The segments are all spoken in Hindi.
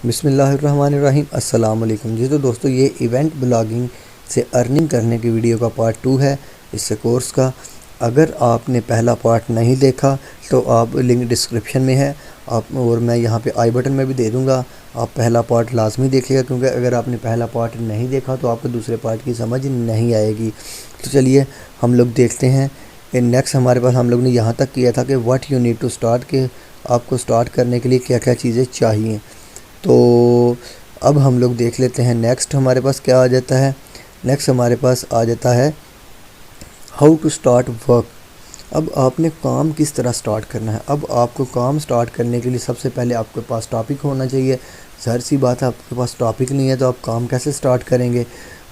बिस्मिल्लाहिर्रहमानिर्रहीम। अस्सलाम वालेकुम जी। तो दोस्तों, ये इवेंट ब्लॉगिंग से अर्निंग करने की वीडियो का पार्ट 2 है इससे कोर्स का। अगर आपने पहला पार्ट नहीं देखा तो आप लिंक डिस्क्रिप्शन में है आप, और मैं यहाँ पे आई बटन में भी दे दूँगा। आप पहला पार्ट लाजमी देखिएगा, क्योंकि अगर आपने पहला पार्ट नहीं देखा तो आपको दूसरे पार्ट की समझ नहीं आएगी। तो चलिए हम लोग देखते हैं। नेक्स्ट हमारे पास हम लोग ने यहाँ तक किया था कि what you need to start, के आपको स्टार्ट करने के लिए क्या क्या चीज़ें चाहिए। तो अब हम लोग देख लेते हैं नेक्स्ट हमारे पास क्या आ जाता है। नेक्स्ट हमारे पास आ जाता है हाउ टू स्टार्ट वर्क। अब आपने काम किस तरह स्टार्ट करना है। अब आपको काम स्टार्ट करने के लिए सबसे पहले आपके पास टॉपिक होना चाहिए। ज़ाहिर सी बात है, आपके पास टॉपिक नहीं है तो आप काम कैसे स्टार्ट करेंगे।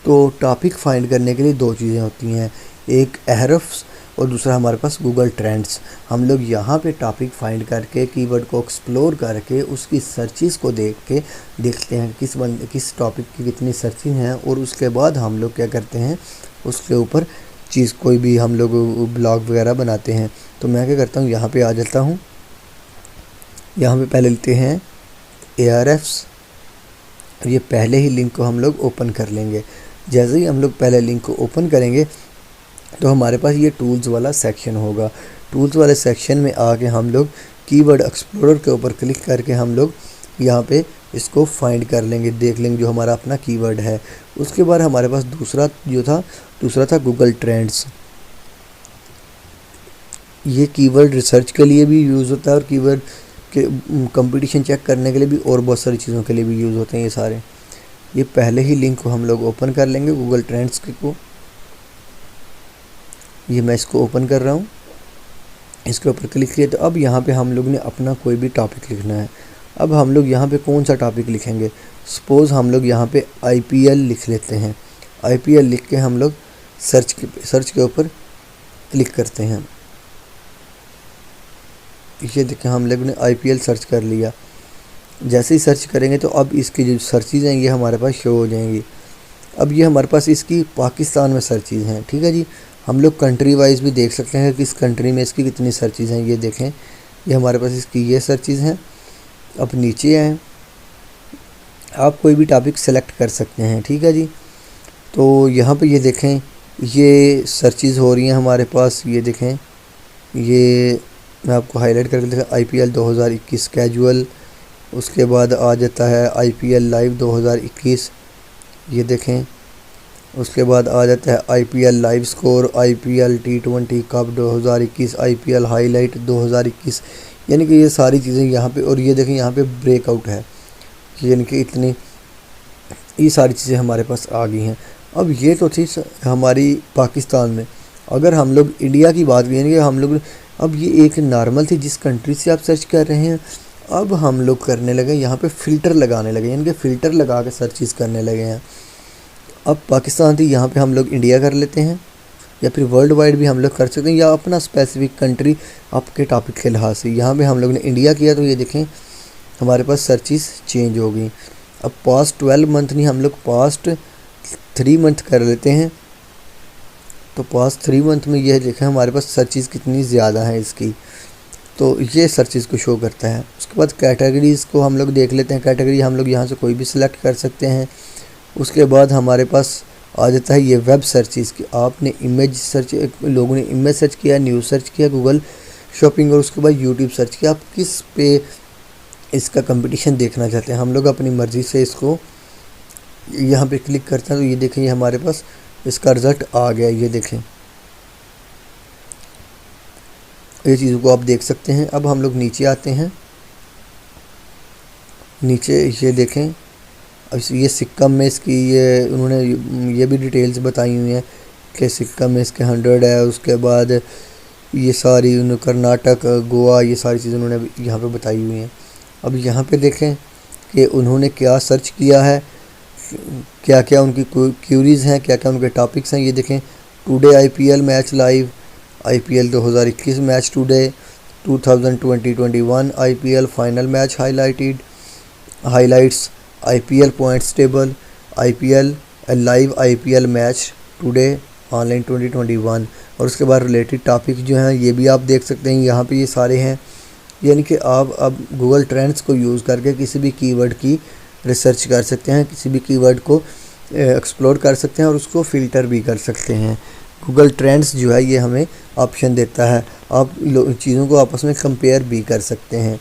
तो टॉपिक फाइंड करने के लिए दो चीज़ें होती हैं, एक एहरफ्स और दूसरा हमारे पास गूगल ट्रेंड्स। हम लोग यहाँ पे टॉपिक फाइंड करके कीवर्ड को एक्सप्लोर करके उसकी सर्चिस को देख के देखते हैं किस टॉपिक की कितनी सर्चिंग हैं, और उसके बाद हम लोग क्या करते हैं, उसके ऊपर चीज़ कोई भी हम लोग ब्लॉग वगैरह बनाते हैं। तो मैं क्या करता हूँ, यहाँ पे आ जाता हूँ। यहाँ पे पहले लेते हैं ARFs, और ये पहले ही लिंक को हम लोग ओपन कर लेंगे। जैसे ही हम लोग पहले लिंक को ओपन करेंगे तो हमारे पास ये टूल्स वाला सेक्शन होगा। टूल्स वाले सेक्शन में आके हम लोग कीवर्ड एक्सप्लोरर के ऊपर क्लिक करके हम लोग यहाँ पे इसको फाइंड कर लेंगे, देख लेंगे जो हमारा अपना कीवर्ड है। उसके बाद हमारे पास दूसरा था गूगल ट्रेंड्स। ये कीवर्ड रिसर्च के लिए भी यूज़ होता है और कीवर्ड के कंपटीशन चेक करने के लिए भी, और बहुत सारी चीज़ों के लिए भी यूज़ होते हैं ये सारे। ये पहले ही लिंक को हम लोग ओपन कर लेंगे गूगल ट्रेंड्स को। ये मैं इसको ओपन कर रहा हूँ, इसके ऊपर क्लिक किया। तो अब यहाँ पे हम लोग ने अपना कोई भी टॉपिक लिखना है। अब हम लोग यहाँ पे कौन सा टॉपिक लिखेंगे। सपोज़ हम लोग यहाँ पे IPL लिख लेते हैं। IPL लिख के हम लोग सर्च के ऊपर क्लिक करते हैं। ये देखें, हम लोग ने IPL सर्च कर लिया। जैसे ही सर्च करेंगे तो अब इसकी जो सर्चेज़ हैं ये हमारे पास शो हो जाएंगी। अब ये हमारे पास इसकी पाकिस्तान में सर्चेज़ हैं, ठीक है जी। हम लोग कंट्री वाइज भी देख सकते हैं कि इस कंट्री में इसकी कितनी सर्चेज़ हैं। ये देखें, ये हमारे पास इसकी ये सर्चेज़ हैं। अब नीचे आएँ, आप कोई भी टॉपिक सेलेक्ट कर सकते हैं, ठीक है जी। तो यहाँ पे ये देखें, ये सर्चेज़ हो रही हैं हमारे पास। ये देखें, ये मैं आपको हाईलाइट करके दिखा, IPL 2021 कैजुअल। उसके बाद आ जाता है IPL लाइव 2021, ये देखें। उसके बाद आ जाता है IPL live score, IPL T20 cup 2021, IPL highlight 2021। यानी कि ये सारी चीज़ें यहाँ पे, और ये देखें यहाँ पे ब्रेकआउट है, यानी कि इतनी ये सारी चीज़ें हमारे पास आ गई हैं। अब ये तो थी हमारी पाकिस्तान में। अगर हम लोग इंडिया की बात करें, हम लोग अब ये एक नॉर्मल थी जिस कंट्री से आप सर्च कर रहे हैं। अब हम लोग करने लगे यहाँ पे फ़िल्टर लगाने लगे, यानी कि फ़िल्टर लगा के सर्चेज़ करने लगे हैं। अब पाकिस्तान थी, यहाँ पे हम लोग इंडिया कर लेते हैं, या फिर वर्ल्ड वाइड भी हम लोग कर सकते हैं, या अपना स्पेसिफिक कंट्री आपके टॉपिक के लिहाज से। यहाँ पे हम लोग ने इंडिया किया तो ये देखें हमारे पास सर्चेज़ चेंज हो गई। अब पास्ट 12 मंथ नहीं, हम लोग पास्ट 3 मंथ कर लेते हैं। तो पास्ट 3 मंथ में यह देखें हमारे पास सर्चेज़ कितनी ज़्यादा है इसकी। तो ये सर्चेज़ को शो करता है। उसके बाद कैटेगरीज़ को हम लोग देख लेते हैं। कैटेगरी हम लोग यहाँ से कोई भी सिलेक्ट कर सकते हैं। उसके बाद हमारे पास आ जाता है ये वेब सर्चेज़ की। आपने इमेज सर्च, लोगों ने इमेज सर्च किया, न्यूज़ सर्च किया, गूगल शॉपिंग, और उसके बाद यूट्यूब सर्च किया। आप किस पे इसका कंपटीशन देखना चाहते हैं। हम लोग अपनी मर्ज़ी से इसको यहाँ पे क्लिक करते हैं। तो ये देखें, ये हमारे पास इसका रिज़ल्ट आ गया। ये देखें, ये चीज़ों को आप देख सकते हैं। अब हम लोग नीचे आते हैं। नीचे ये देखें, अब ये सिक्किम में इसकी ये उन्होंने ये भी डिटेल्स बताई हुई हैं कि सिक्किम में इसके 100 है। उसके बाद ये सारी कर्नाटक, गोवा, ये सारी चीज़ें उन्होंने यहाँ पे बताई हुई हैं। अब यहाँ पे देखें कि उन्होंने क्या सर्च किया है, क्या क्या उनकी क्यूरीज़ हैं, क्या क्या उनके टॉपिक्स हैं। ये देखें, today IPL match live, IPL 2021 match today, 2020-21 IPL final match highlights, IPL points table, IPL live IPL match today online 2021। और उसके बाद रिलेटेड टॉपिक जो हैं ये भी आप देख सकते हैं। यहाँ पे ये सारे हैं। यानी कि आप अब गूगल ट्रेंड्स को यूज़ करके किसी भी कीवर्ड की रिसर्च कर सकते हैं, किसी भी कीवर्ड को एक्सप्लोर कर सकते हैं और उसको फ़िल्टर भी कर सकते हैं। गूगल ट्रेंड्स जो है ये हमें ऑप्शन देता है, आप चीज़ों को आपस में कंपेयर भी कर सकते हैं।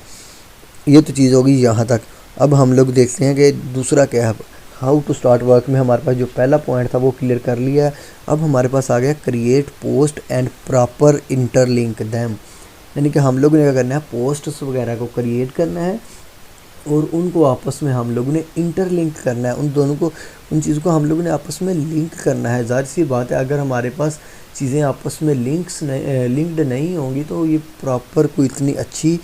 ये तो चीज़ होगी यहाँ तक। अब हम लोग देखते हैं कि दूसरा क्या है। हाउ टू स्टार्ट वर्क में हमारे पास जो पहला पॉइंट था वो क्लियर कर लिया है। अब हमारे पास आ गया create post and proper interlink them, यानी कि हम लोग ने क्या करना है, पोस्ट्स वगैरह को क्रिएट करना है और उनको आपस में हम लोगों ने इंटरलिंक करना है, उन दोनों को, उन चीज़ों को हम लोगों ने आपस में लिंक करना है। ज़ाहिर सी बात है, अगर हमारे पास चीज़ें आपस में लिंक्ड नहीं होंगी तो ये प्रॉपर कोई इतनी अच्छी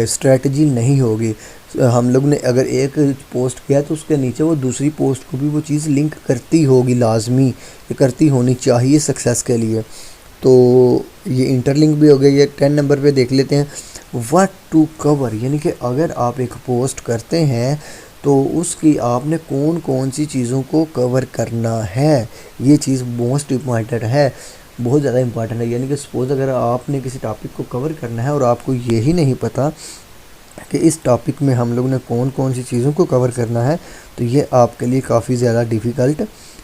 स्ट्रेटजी नहीं होगी। हम लोग ने अगर एक पोस्ट किया तो उसके नीचे वो दूसरी पोस्ट को भी वो चीज़ लिंक करती होगी, लाजमी ये करती होनी चाहिए सक्सेस के लिए। तो ये इंटरलिंक भी हो गया। ये 10 नंबर पे देख लेते हैं, व्हाट टू कवर, यानी कि अगर आप एक पोस्ट करते हैं तो उसकी आपने कौन कौन सी चीज़ों को कवर करना है, ये चीज़ मोस्ट इम्पॉर्टेंट है, बहुत ज़्यादा इम्पॉर्टेंट है। यानी कि सपोज़ अगर आपने किसी टॉपिक को कवर करना है और आपको यही नहीं पता कि इस टॉपिक में हम लोग ने कौन कौन सी चीज़ों को कवर करना है, तो ये आपके लिए काफ़ी ज़्यादा डिफ़िकल्ट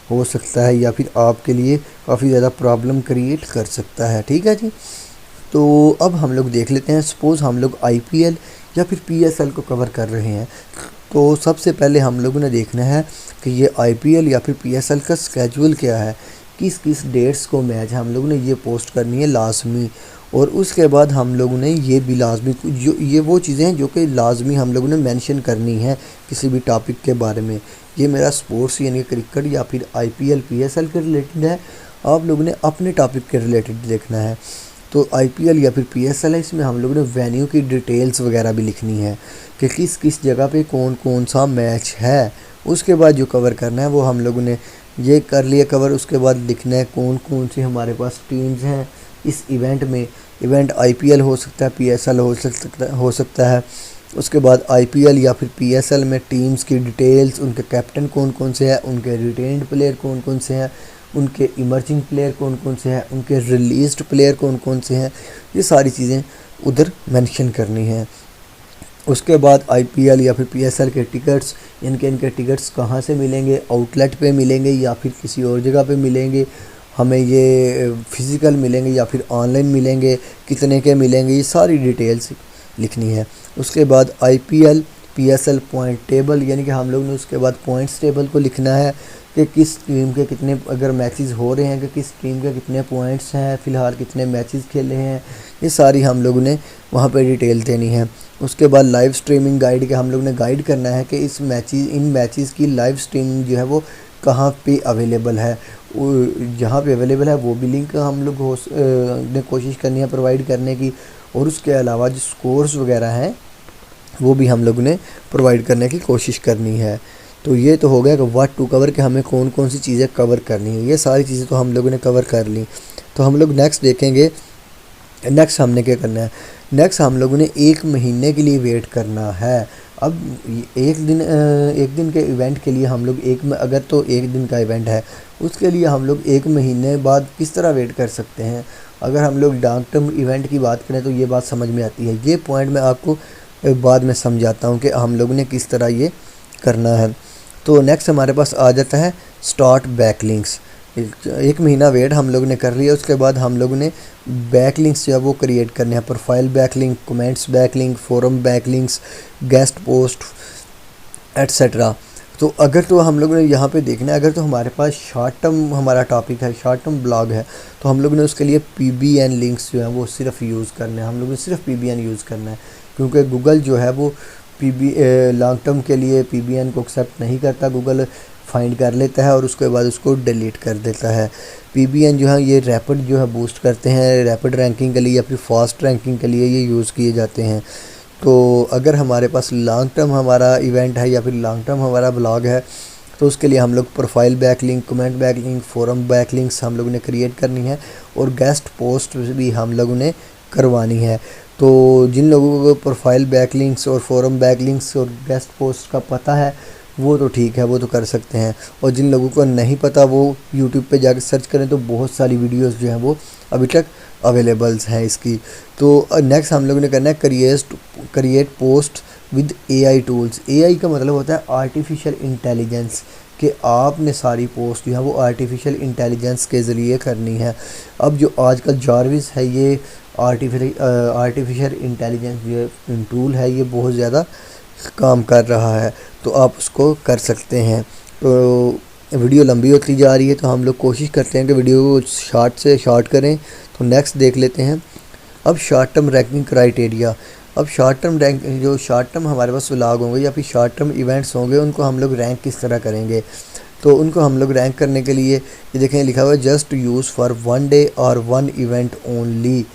हो सकता है या फिर आपके लिए काफ़ी ज़्यादा प्रॉब्लम क्रिएट कर सकता है। ठीक है जी। तो अब हम लोग देख लेते हैं, सपोज़ हम लोग IPL या फिर PSL को कवर कर रहे हैं, तो सबसे पहले हम लोगों ने देखना है कि ये IPL या फिर PSL का स्केड्यूल क्या है, किस किस डेट्स को मैच हम लोगों ने ये पोस्ट करनी है लाजमी। और उसके बाद हम लोगों ने ये भी लाजमी, जो ये वो चीज़ें हैं जो कि लाजमी हम लोगों ने मेंशन करनी है किसी भी टॉपिक के बारे में। ये मेरा स्पोर्ट्स यानी क्रिकेट या फिर IPL PSL के रिलेटेड है, आप लोगों ने अपने टॉपिक के रिलेटेड देखना है। तो IPL या फिर PSL है, इसमें हम लोगों ने वेन्यू की डिटेल्स वगैरह भी लिखनी है कि किस किस जगह पे कौन कौन सा मैच है। उसके बाद जो कवर करना है वो हम लोगों ने ये कर लिया कवर। उसके बाद लिखना है कौन कौन सी हमारे पास टीम्स हैं इस इवेंट में। इवेंट IPL हो सकता है, PSL हो सकता है। उसके बाद IPL या फिर PSL में टीम्स की डिटेल्स, उनके कैप्टन कौन कौन से हैं, उनके रिटेन्ड प्लेयर कौन कौन से हैं, उनके इमर्जिंग प्लेयर कौन कौन से हैं, उनके रिलीज्ड प्लेयर कौन कौन से हैं, ये सारी चीज़ें उधर मेंशन करनी है। उसके बाद IPL या फिर PSL के टिकट्स, इनके टिकट्स कहाँ से मिलेंगे, आउटलेट पे मिलेंगे या फिर किसी और जगह पे मिलेंगे, हमें ये फिज़िकल मिलेंगे या फिर ऑनलाइन मिलेंगे, कितने के मिलेंगे, ये सारी डिटेल्स लिखनी है। उसके बाद IPL PSL पॉइंट टेबल, यानी कि हम लोग ने उसके बाद पॉइंट्स टेबल को लिखना है कि किस टीम के कितने अगर मैचेस हो रहे हैं कि किस टीम के कितने पॉइंट्स हैं, फ़िलहाल कितने मैचेस खेले हैं, ये सारी हम लोग ने वहाँ पे डिटेल देनी है। उसके बाद लाइव स्ट्रीमिंग गाइड के हम लोग ने गाइड करना है कि इन मैचेस की लाइव स्ट्रीमिंग जो है वो कहाँ पे अवेलेबल है, जहाँ पे अवेलेबल है वो भी लिंक हम लोग ने कोशिश करनी है प्रोवाइड करने की। और उसके अलावा जो स्कोर्स वगैरह हैं वो भी हम लोग ने प्रोवाइड करने की कोशिश करनी है। तो ये तो हो गया कि व्हाट टू कवर के हमें कौन कौन सी चीज़ें कवर करनी है। ये सारी चीज़ें तो हम लोगों ने कवर कर ली। तो हम लोग नेक्स्ट देखेंगे, नेक्स्ट हमने क्या करना है। नेक्स्ट हम लोगों ने 1 महीने के लिए वेट करना है। अब एक दिन के इवेंट के लिए हम लोग अगर तो 1 दिन का इवेंट है उसके लिए हम लोग 1 महीने बाद किस तरह वेट कर सकते हैं। अगर हम लोग लॉन्ग टर्म इवेंट की बात करें तो ये बात समझ में आती है। ये पॉइंट मैं आपको बाद में समझाता हूँ कि हम लोगों ने किस तरह ये करना है। तो नेक्स्ट हमारे पास आ जाता है स्टार्ट बैकलिंक्स। 1 महीना वेट हम लोग ने कर लिया। उसके बाद हम लोग ने बैकलिंक्स जो है वो क्रिएट करने हैं, profile backlink, comments backlink, forum backlinks, guest post etcetera. तो अगर तो हम लोग ने यहाँ पे देखना है, अगर तो हमारे पास शॉर्ट टर्म हमारा टॉपिक है, शॉर्ट टर्म ब्लॉग है, तो हम लोग ने उसके लिए PBN लिंक्स जो हैं वो सिर्फ यूज़ करने हैं। हम लोग ने सिर्फ PBN यूज़ करना है क्योंकि गूगल जो है वो लॉन्ग टर्म के लिए PBN को एक्सेप्ट नहीं करता। गूगल फाइंड कर लेता है और उसके बाद उसको डिलीट कर देता है। PBN जो है ये रैपिड जो है बूस्ट करते हैं, रैपिड रैंकिंग के लिए या फिर फास्ट रैंकिंग के लिए ये यूज़ किए जाते हैं। तो अगर हमारे पास लॉन्ग टर्म हमारा इवेंट है या फिर लॉन्ग टर्म हमारा ब्लॉग है तो उसके लिए हम लोग profile backlink, comment backlink, forum backlinks हम लोगों ने क्रिएट करनी है और गेस्ट पोस्ट भी हम लोगों ने करवानी है। तो जिन लोगों को प्रोफाइल बैकलिंक्स और फोरम बैकलिंक्स और गेस्ट पोस्ट का पता है वो तो ठीक है, वो तो कर सकते हैं। और जिन लोगों को नहीं पता वो यूट्यूब पे जाकर सर्च करें तो बहुत सारी वीडियोस जो हैं वो अभी तक अवेलेबल्स हैं इसकी। तो नेक्स्ट हम लोगों ने करना है create post with AI tools. AI का मतलब होता है आर्टिफिशियल इंटेलिजेंस, कि आपने सारी पोस्ट जो है वो आर्टिफिशियल इंटेलिजेंस के ज़रिए करनी है। अब जो आजकल जारविस है ये आर्टिफिशियल इंटेलिजेंस जो टूल है ये बहुत ज़्यादा काम कर रहा है, तो आप उसको कर सकते हैं। तो वीडियो लंबी होती जा रही है तो हम लोग कोशिश करते हैं कि वीडियो को शॉर्ट से शॉर्ट करें। तो नेक्स्ट देख लेते हैं अब शॉर्ट टर्म रैंकिंग क्राइटेरिया। अब शॉर्ट टर्म हमारे पास व्लॉग होंगे या फिर शॉर्ट टर्म इवेंट्स होंगे, उनको हम लोग रैंक किस तरह करेंगे। तो उनको हम लोग रैंक करने के लिए ये देखें लिखा हुआ है जस्ट यूज़ फॉर 1 डे और 1 event only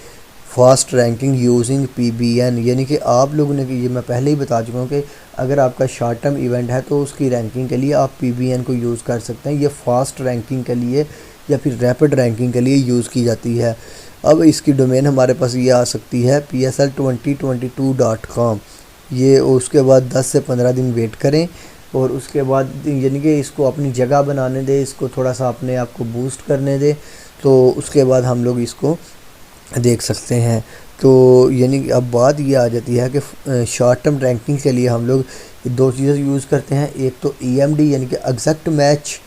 fast ranking using PBN। यानी कि आप लोगों ने, ये मैं पहले ही बता चुका हूँ कि अगर आपका शॉर्ट टर्म इवेंट है तो उसकी रैंकिंग के लिए आप PBN को यूज़ कर सकते हैं। ये फास्ट रैंकिंग के लिए या फिर रैपिड रैंकिंग के लिए यूज़ की जाती है। अब इसकी डोमेन हमारे पास ये आ सकती है PSL2022.com। ये उसके बाद 10 से 15 दिन वेट करें और उसके बाद यानी कि इसको अपनी जगह बनाने दें, इसको थोड़ा सा अपने आप को बूस्ट करने दें, तो उसके बाद हम लोग इसको देख सकते हैं। तो यानी अब बात ये आ जाती है कि शॉर्ट टर्म रैंकिंग के लिए हम लोग दो चीज़ें यूज़ करते हैं, एक तो EMD यानी कि एग्जैक्ट मैच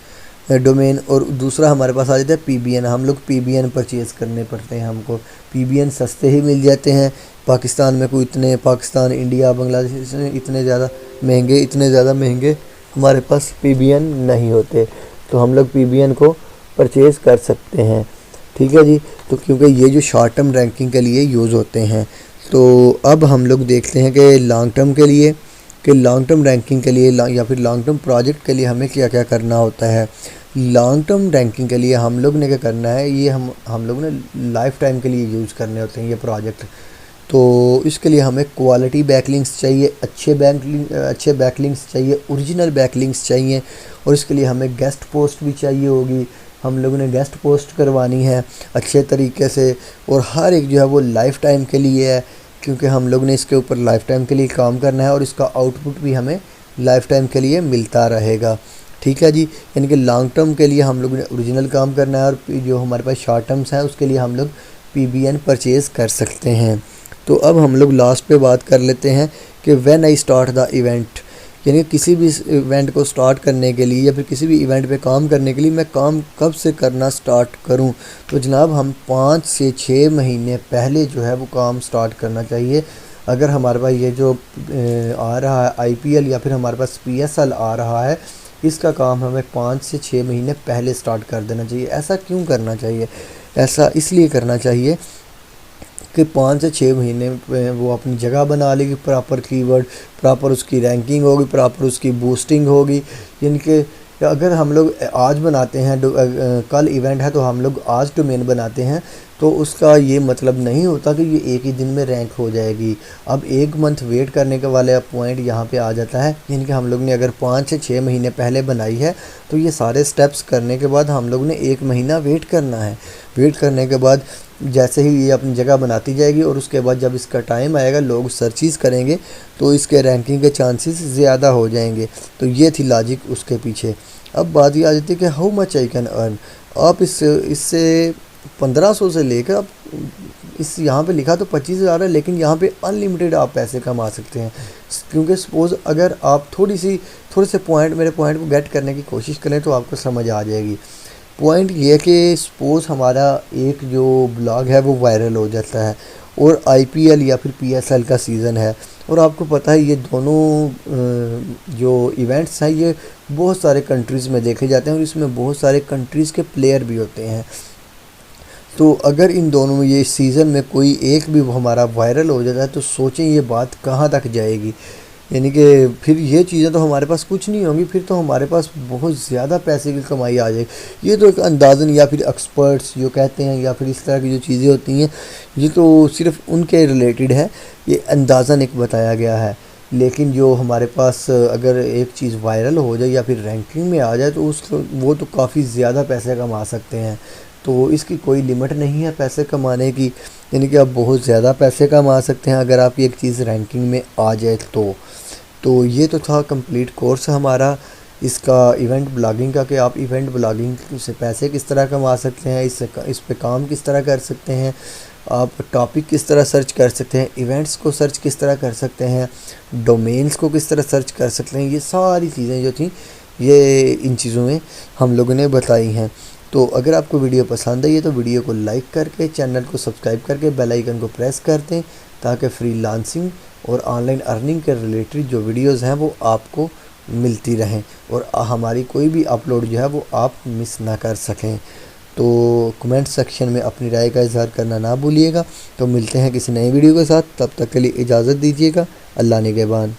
डोमेन, और दूसरा हमारे पास आ जाता है PBN। हम लोग PBN परचेज़ करने पड़ते हैं, हमको PBN सस्ते ही मिल जाते हैं। पाकिस्तान में कोई इतने, पाकिस्तान, इंडिया, बांग्लादेश इतने ज़्यादा महंगे हमारे पास PBN नहीं होते, तो हम लोग PBN को परचेज़ कर सकते हैं। ठीक है जी। तो क्योंकि ये जो शॉर्ट टर्म रैंकिंग के लिए यूज़ होते हैं। तो अब हम लोग देखते हैं कि लॉन्ग टर्म के लिए, कि लॉन्ग टर्म रैंकिंग के लिए या फिर लॉन्ग टर्म प्रोजेक्ट के लिए हमें क्या क्या करना होता है। लॉन्ग टर्म रैंकिंग के लिए हम लोग ने क्या करना है, ये हम लोग ने लाइफ टाइम के लिए यूज़ करने होते हैं ये प्रोजेक्ट। तो इसके लिए हमें क्वालिटी बैकलिंक्स चाहिए, अच्छे बैकलिंक्स चाहिए, ओरिजिनल बैकलिंक्स चाहिए, और इसके लिए हमें गेस्ट पोस्ट भी चाहिए होगी। हम लोगों ने गेस्ट पोस्ट करवानी है अच्छे तरीके से, और हर एक जो है वो लाइफ टाइम के लिए है, क्योंकि हम लोग ने इसके ऊपर लाइफ टाइम के लिए काम करना है और इसका आउटपुट भी हमें लाइफ टाइम के लिए मिलता रहेगा। ठीक है जी। यानी कि लॉन्ग टर्म के लिए हम लोग ने ओरिजिनल काम करना है, और जो हमारे पास शॉर्ट टर्म्स हैं उसके लिए हम लोग PBN परचेज़ कर सकते हैं। तो अब हम लोग लास्ट पे बात कर लेते हैं कि when I start the event, यानी किसी भी इवेंट को स्टार्ट करने के लिए या फिर किसी भी इवेंट पे काम करने के लिए मैं काम कब से करना स्टार्ट करूं। तो जनाब हम 5 से 6 महीने पहले जो है वो काम स्टार्ट करना चाहिए। अगर हमारे पास ये जो आ रहा है IPL या फिर हमारे पास PSL आ रहा है, इसका काम हमें 5 से 6 महीने पहले स्टार्ट कर देना चाहिए। ऐसा क्यों करना चाहिए? ऐसा इसलिए करना चाहिए कि 5 से 6 महीने में वो अपनी जगह बना लेगी, प्रॉपर कीवर्ड, प्रॉपर उसकी रैंकिंग होगी, प्रॉपर उसकी बूस्टिंग होगी। यानी कि अगर हम लोग आज बनाते हैं, कल इवेंट है तो हम लोग आज डोमेन बनाते हैं, तो उसका ये मतलब नहीं होता कि ये एक ही दिन में रैंक हो जाएगी। अब 1 मंथ वेट करने के वाले पॉइंट यहाँ पे आ जाता है। यानी कि हम लोग ने अगर 5 से 6 महीने पहले बनाई है तो ये सारे स्टेप्स करने के बाद हम लोग ने 1 महीना वेट करना है। वेट करने के बाद जैसे ही ये अपनी जगह बनाती जाएगी और उसके बाद जब इसका टाइम आएगा, लोग सर्चेस करेंगे तो इसके रैंकिंग के चांसेस ज़्यादा हो जाएंगे। तो ये थी लॉजिक उसके पीछे। अब बात ये आ जाती है कि how much I can earn. आप इससे 1500 से लेकर, अब इस यहाँ पे लिखा तो 25,000 है, लेकिन यहाँ पे अनलिमिटेड आप पैसे कमा सकते हैं। क्योंकि सपोज़ अगर आप थोड़े से मेरे पॉइंट को गेट करने की कोशिश करें तो आपको समझ आ जाएगी। पॉइंट ये कि सपोज़ हमारा एक जो ब्लॉग है वो वायरल हो जाता है और IPL या फिर PSL का सीज़न है, और आपको पता है ये दोनों जो इवेंट्स हैं ये बहुत सारे कंट्रीज़ में देखे जाते हैं और इसमें बहुत सारे कंट्रीज़ के प्लेयर भी होते हैं। तो अगर इन दोनों में ये सीज़न में कोई एक भी हमारा वायरल हो जाता है तो सोचें ये बात कहाँ तक जाएगी। यानी कि फिर ये चीज़ें तो हमारे पास कुछ नहीं होंगी, फिर तो हमारे पास बहुत ज़्यादा पैसे की कमाई आ जाएगी। ये तो एक अंदाज़न या फिर एक्सपर्ट्स जो कहते हैं या फिर इस तरह की जो चीज़ें होती हैं ये तो सिर्फ उनके रिलेटेड है, ये अंदाज़न एक बताया गया है। लेकिन जो हमारे पास अगर एक चीज़ वायरल हो जाए या फिर रैंकिंग में आ जाए तो वो तो काफ़ी ज़्यादा पैसे कमा सकते हैं। तो इसकी कोई लिमिट नहीं है पैसे कमाने की, यानी कि आप बहुत ज़्यादा पैसे कमा सकते हैं अगर आपकी एक चीज़ रैंकिंग में आ जाए तो ये तो था कंप्लीट कोर्स हमारा। इसका इवेंट ब्लॉगिंग का कि आप इवेंट ब्लॉगिंग से पैसे किस तरह कमा सकते हैं, इस पे काम किस तरह कर सकते हैं, आप टॉपिक किस तरह सर्च कर सकते हैं, इवेंट्स को सर्च किस तरह कर सकते हैं, डोमेन्स को किस तरह सर्च कर सकते हैं। ये सारी चीज़ें जो थी ये इन चीज़ों में हम लोगों ने बताई हैं। तो अगर आपको वीडियो पसंद आई है तो वीडियो को लाइक करके, चैनल को सब्सक्राइब करके, बेल आइकन को प्रेस कर दें, ताकि फ्रीलांसिंग और ऑनलाइन अर्निंग के रिलेटेड जो वीडियोस हैं वो आपको मिलती रहें और हमारी कोई भी अपलोड जो है वो आप मिस ना कर सकें। तो कमेंट सेक्शन में अपनी राय का इज़हार करना ना भूलिएगा। तो मिलते हैं किसी नई वीडियो के साथ, तब तक के लिए इजाज़त दीजिएगा। अल्लाह निगहबान।